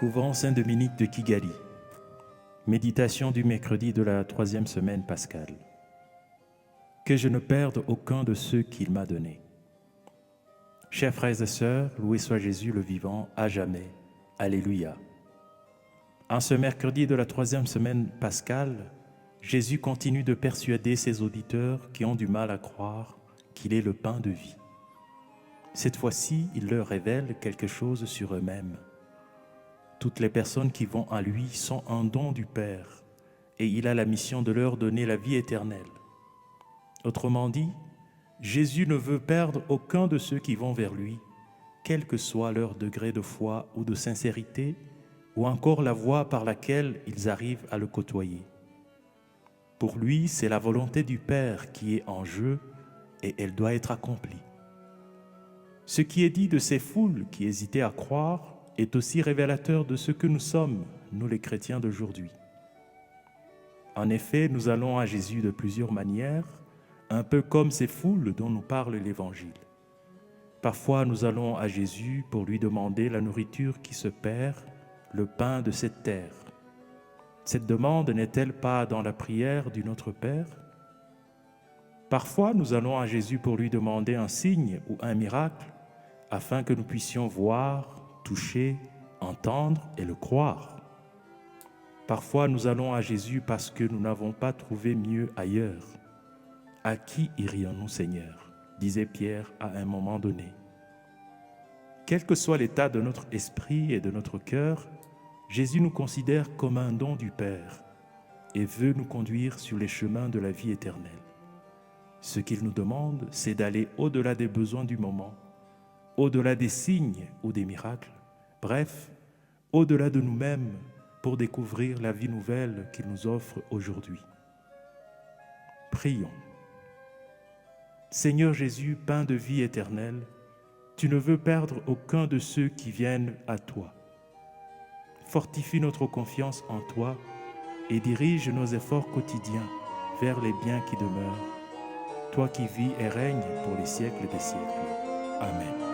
Couvent Saint-Dominique de Kigali. Méditation du mercredi de la 3e semaine pascale. Que je ne perde aucun de ceux qu'il m'a donnés. Chers frères et sœurs, loué soit Jésus le vivant, à jamais. Alléluia. En ce mercredi de la 3e semaine pascale, Jésus continue de persuader ses auditeurs qui ont du mal à croire qu'il est le pain de vie. Cette fois-ci, il leur révèle quelque chose sur eux-mêmes. Toutes les personnes qui vont à lui sont un don du Père et il a la mission de leur donner la vie éternelle. Autrement dit, Jésus ne veut perdre aucun de ceux qui vont vers lui, quel que soit leur degré de foi ou de sincérité, ou encore la voie par laquelle ils arrivent à le côtoyer. Pour lui, c'est la volonté du Père qui est en jeu et elle doit être accomplie. Ce qui est dit de ces foules qui hésitaient à croire est aussi révélateur de ce que nous sommes, nous les chrétiens d'aujourd'hui. En effet, nous allons à Jésus de plusieurs manières, un peu comme ces foules dont nous parle l'Évangile. Parfois, nous allons à Jésus pour lui demander la nourriture qui se perd, le pain de cette terre. Cette demande n'est-elle pas dans la prière du Notre Père? Parfois, nous allons à Jésus pour lui demander un signe ou un miracle, afin que nous puissions voir, toucher, entendre et le croire. Parfois, nous allons à Jésus parce que nous n'avons pas trouvé mieux ailleurs. À qui irions-nous, Seigneur? Disait Pierre à un moment donné. Quel que soit l'état de notre esprit et de notre cœur, Jésus nous considère comme un don du Père et veut nous conduire sur les chemins de la vie éternelle. Ce qu'il nous demande, c'est d'aller au-delà des besoins du moment, au-delà des signes ou des miracles, bref, au-delà de nous-mêmes pour découvrir la vie nouvelle qu'il nous offre aujourd'hui. Prions. Seigneur Jésus, pain de vie éternelle, tu ne veux perdre aucun de ceux qui viennent à toi. Fortifie notre confiance en toi et dirige nos efforts quotidiens vers les biens qui demeurent, toi qui vis et règnes pour les siècles des siècles. Amen.